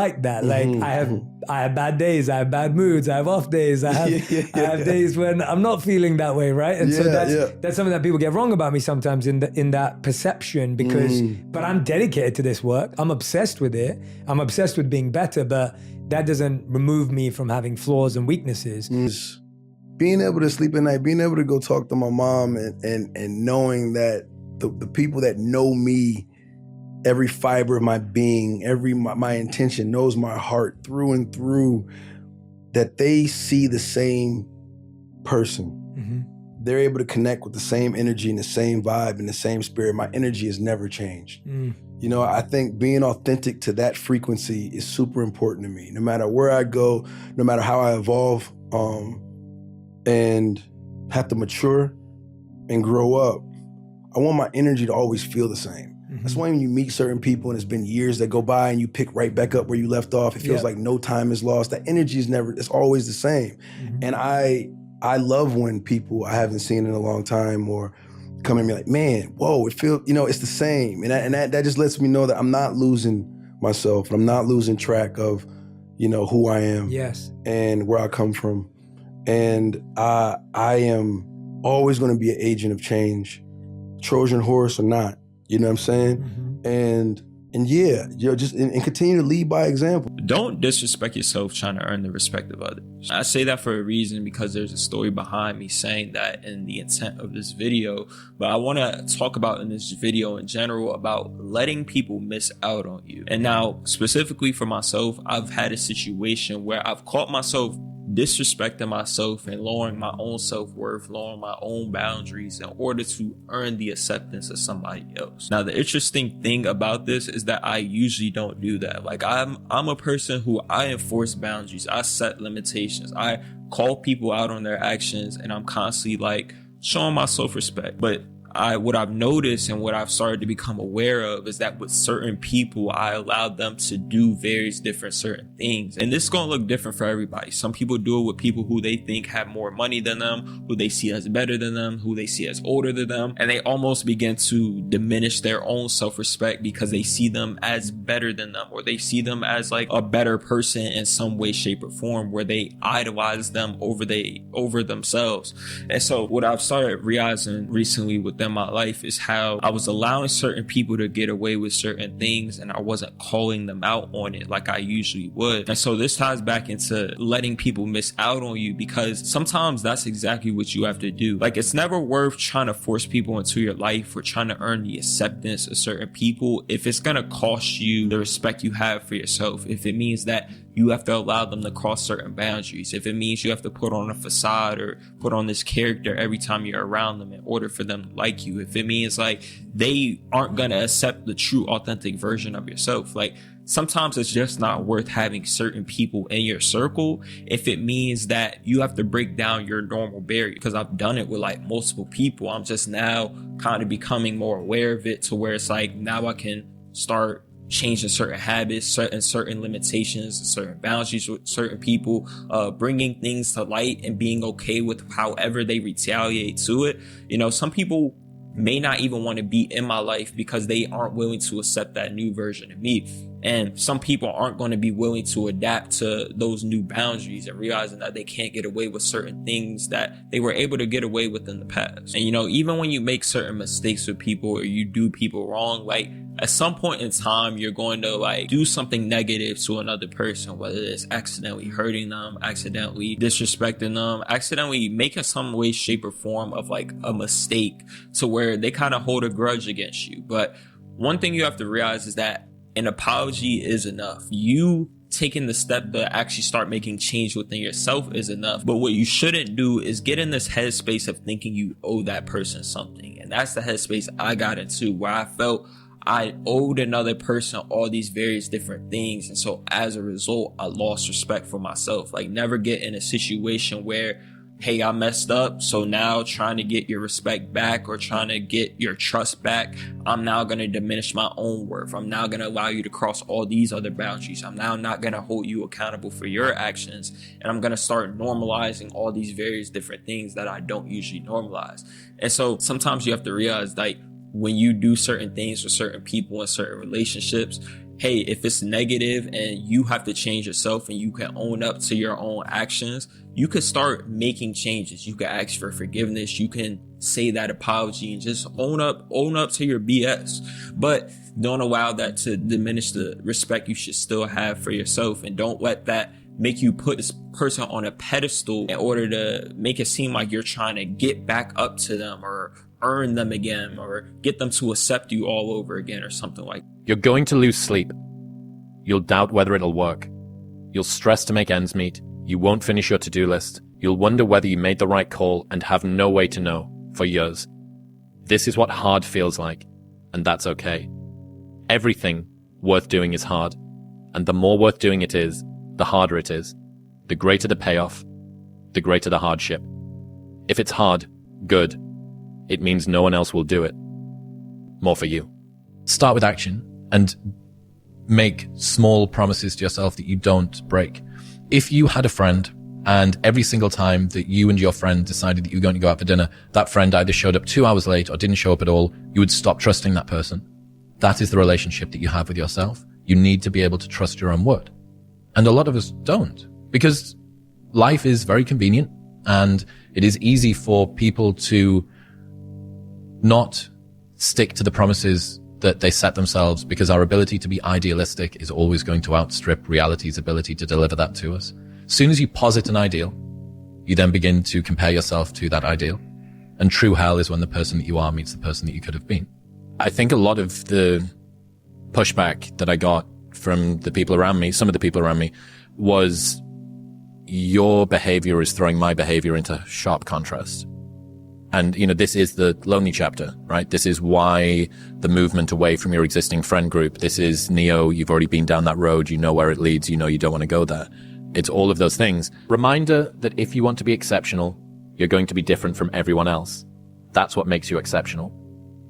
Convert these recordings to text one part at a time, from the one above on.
like that. Like I have bad days, I have bad moods, I have off days, I have days when I'm not feeling that way, right? And so that's something that people get wrong about me sometimes in that perception, because but I'm dedicated to this work. I'm obsessed with it. I'm obsessed with being better, but that doesn't remove me from having flaws and weaknesses. Being able to sleep at night, being able to go talk to my mom and knowing that the people that know me, every fiber of my being, my intention, knows my heart through and through, that they see the same person. They're able to connect with the same energy and the same vibe and the same spirit. My energy has never changed. You know, I think being authentic to that frequency is super important to me. No matter where I go, no matter how I evolve, and have to mature and grow up, I want my energy to always feel the same. That's why when you meet certain people and it's been years that go by and you pick right back up where you left off, it feels like no time is lost. That energy is it's always the same. And I love when people I haven't seen in a long time or come at me like, man, whoa, it feels, it's the same. And that just lets me know that I'm not losing myself. I'm not losing track of, who I am and where I come from. And I am always going to be an agent of change, Trojan horse or not. You know what I'm saying? And just continue to lead by example. Don't disrespect yourself trying to earn the respect of others. I say that for a reason, because there's a story behind me saying that in the intent of this video. But I want to talk about in this video in general about letting people miss out on you. And now specifically for myself, I've had a situation where I've caught myself disrespecting myself and lowering my own self-worth, lowering my own boundaries in order to earn the acceptance of somebody else. Now, the interesting thing about this is that I usually don't do that. Like I'm a person who I enforce boundaries. I set limitations. I call people out on their actions, and I'm constantly like showing my self-respect. But what I've noticed and what I've started to become aware of is that with certain people, I allowed them to do various different certain things. And this is going to look different for everybody. Some people do it with people who they think have more money than them, who they see as better than them, who they see as older than them. And they almost begin to diminish their own self-respect because they see them as better than them, or they see them as like a better person in some way, shape, or form, where they idolize them over themselves. And so what I've started realizing recently within my life is how I was allowing certain people to get away with certain things, and I wasn't calling them out on it like I usually would. And so this ties back into letting people miss out on you, because sometimes that's exactly what you have to do. Like, it's never worth trying to force people into your life or trying to earn the acceptance of certain people if it's going to cost you the respect you have for yourself. If it means that you have to allow them to cross certain boundaries, if it means you have to put on a facade or put on this character every time you're around them in order for them to like you, if it means like they aren't going to accept the true authentic version of yourself. Like, sometimes it's just not worth having certain people in your circle if it means that you have to break down your normal barrier. Because I've done it with like multiple people. I'm just now kind of becoming more aware of it, to where it's like now I can start changing certain habits, certain limitations, certain boundaries with certain people, bringing things to light and being okay with however they retaliate to it. Some people may not even want to be in my life because they aren't willing to accept that new version of me. And some people aren't going to be willing to adapt to those new boundaries and realizing that they can't get away with certain things that they were able to get away with in the past. And, even when you make certain mistakes with people or you do people wrong, like at some point in time, you're going to like do something negative to another person, whether it's accidentally hurting them, accidentally disrespecting them, accidentally making some way, shape, or form of like a mistake to where they kind of hold a grudge against you. But one thing you have to realize is that an apology is enough. You taking the step to actually start making change within yourself is enough. But what you shouldn't do is get in this headspace of thinking you owe that person something. And that's the headspace I got into, where I felt I owed another person all these various different things. And so as a result, I lost respect for myself. Like, never get in a situation where, hey, I messed up, so now trying to get your respect back or trying to get your trust back, I'm now going to diminish my own worth. I'm now going to allow you to cross all these other boundaries. I'm now not going to hold you accountable for your actions. And I'm going to start normalizing all these various different things that I don't usually normalize. And so sometimes you have to realize, like, when you do certain things with certain people in certain relationships, hey, if it's negative and you have to change yourself and you can own up to your own actions, you could start making changes. You can ask for forgiveness. You can say that apology and just own up to your BS. But don't allow that to diminish the respect you should still have for yourself. And don't let that make you put this person on a pedestal in order to make it seem like you're trying to get back up to them or earn them again or get them to accept you all over again or something like that. You're going to lose sleep. You'll doubt whether it'll work. You'll stress to make ends meet. You won't finish your to-do list. You'll wonder whether you made the right call and have no way to know for years. This is what hard feels like, and that's okay. Everything worth doing is hard, and the more worth doing it is, the harder it is. The greater the payoff, the greater the hardship. If it's hard, good. It means no one else will do it. More for you. Start with action and make small promises to yourself that you don't break. If you had a friend and every single time that you and your friend decided that you were going to go out for dinner, that friend either showed up 2 hours late or didn't show up at all, you would stop trusting that person. That is the relationship that you have with yourself. You need to be able to trust your own word. And a lot of us don't, because life is very convenient and it is easy for people to not stick to the promises that they set themselves, because our ability to be idealistic is always going to outstrip reality's ability to deliver that to us. As soon as you posit an ideal, you then begin to compare yourself to that ideal. And true hell is when the person that you are meets the person that you could have been. I think a lot of the pushback that I got from the people around me, some of the people around me, was your behavior is throwing my behavior into sharp contrast. And, this is the lonely chapter, right? This is why the movement away from your existing friend group. This is Neo, you've already been down that road. You know where it leads. You know you don't want to go there. It's all of those things. Reminder that if you want to be exceptional, you're going to be different from everyone else. That's what makes you exceptional.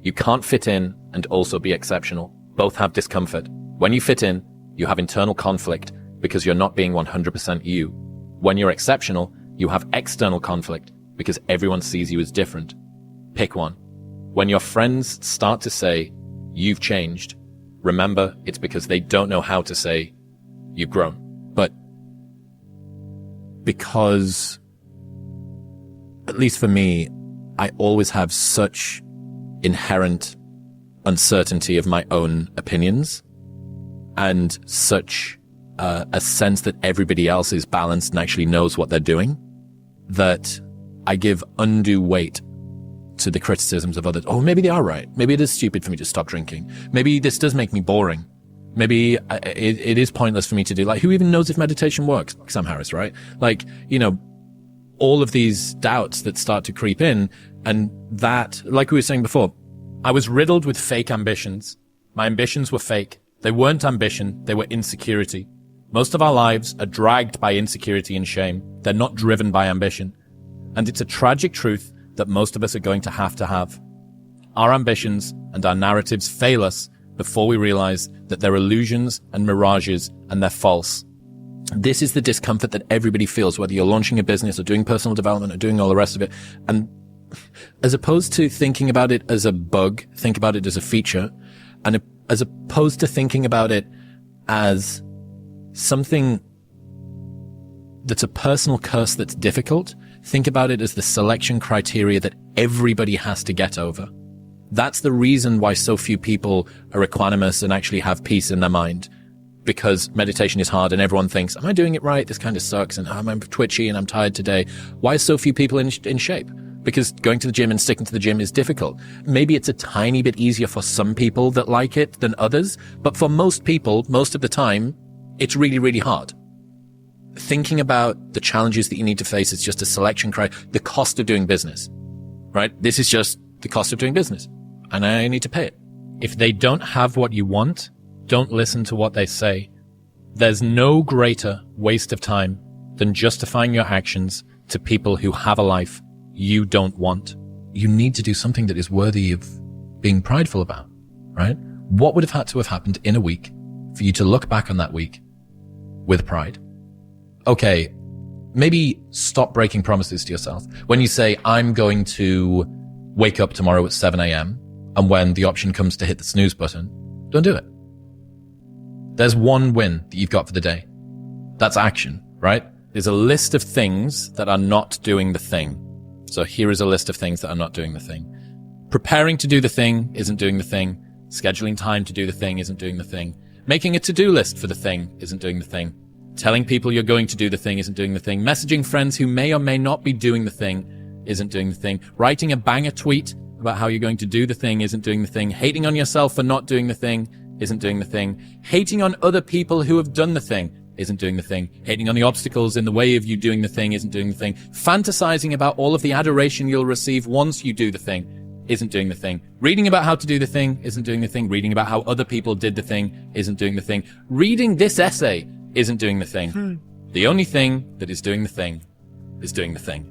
You can't fit in and also be exceptional. Both have discomfort. When you fit in, you have internal conflict because you're not being 100% you. When you're exceptional, you have external conflict because everyone sees you as different. Pick one. When your friends start to say, you've changed, remember it's because they don't know how to say, you've grown. But because, at least for me, I always have such inherent uncertainty of my own opinions and such a sense that everybody else is balanced and actually knows what they're doing, that I give undue weight to the criticisms of others. Oh, maybe they are right. Maybe it is stupid for me to stop drinking. Maybe this does make me boring. Maybe it is pointless for me to do. Like, who even knows if meditation works? Sam Harris, right? Like, all of these doubts that start to creep in, and that, like we were saying before, I was riddled with fake ambitions. My ambitions were fake. They weren't ambition. They were insecurity. Most of our lives are dragged by insecurity and shame. They're not driven by ambition. And it's a tragic truth that most of us are going to have. Our ambitions and our narratives fail us before we realize that they're illusions and mirages and they're false. This is the discomfort that everybody feels, whether you're launching a business or doing personal development or doing all the rest of it. And as opposed to thinking about it as a bug, think about it as a feature. And as opposed to thinking about it as something that's a personal curse that's difficult, think about it as the selection criteria that everybody has to get over. That's the reason why so few people are equanimous and actually have peace in their mind. Because meditation is hard and everyone thinks, am I doing it right? This kind of sucks and I'm twitchy and I'm tired today. Why are so few people in shape? Because going to the gym and sticking to the gym is difficult. Maybe it's a tiny bit easier for some people that like it than others, but for most people, most of the time, it's really, really hard. Thinking about the challenges that you need to face is just a selection criteria. The cost of doing business, right? This is just the cost of doing business, and I need to pay it. If they don't have what you want, don't listen to what they say. There's no greater waste of time than justifying your actions to people who have a life you don't want. You need to do something that is worthy of being prideful about, right? What would have had to have happened in a week for you to look back on that week with pride? Okay, maybe stop breaking promises to yourself. When you say, I'm going to wake up tomorrow at 7 a.m. and when the option comes to hit the snooze button, don't do it. There's one win that you've got for the day. That's action, right? There's a list of things that are not doing the thing. So here is a list of things that are not doing the thing. Preparing to do the thing isn't doing the thing. Scheduling time to do the thing isn't doing the thing. Making a to-do list for the thing isn't doing the thing. Telling people you're going to do the thing isn't doing the thing. Messaging friends who may or may not be doing the thing isn't doing the thing. Writing a banger tweet about how you're going to do the thing isn't doing the thing. Hating on yourself for not doing the thing isn't doing the thing. Hating on other people who have done the thing isn't doing the thing. Hating on the obstacles in the way of you doing the thing isn't doing the thing. Fantasizing about all of the adoration you'll receive once you do the thing isn't doing the thing. Reading about how to do the thing isn't doing the thing. Reading about how other people did the thing isn't doing the thing. Reading this essay isn't doing the thing. The only thing that is doing the thing is doing the thing.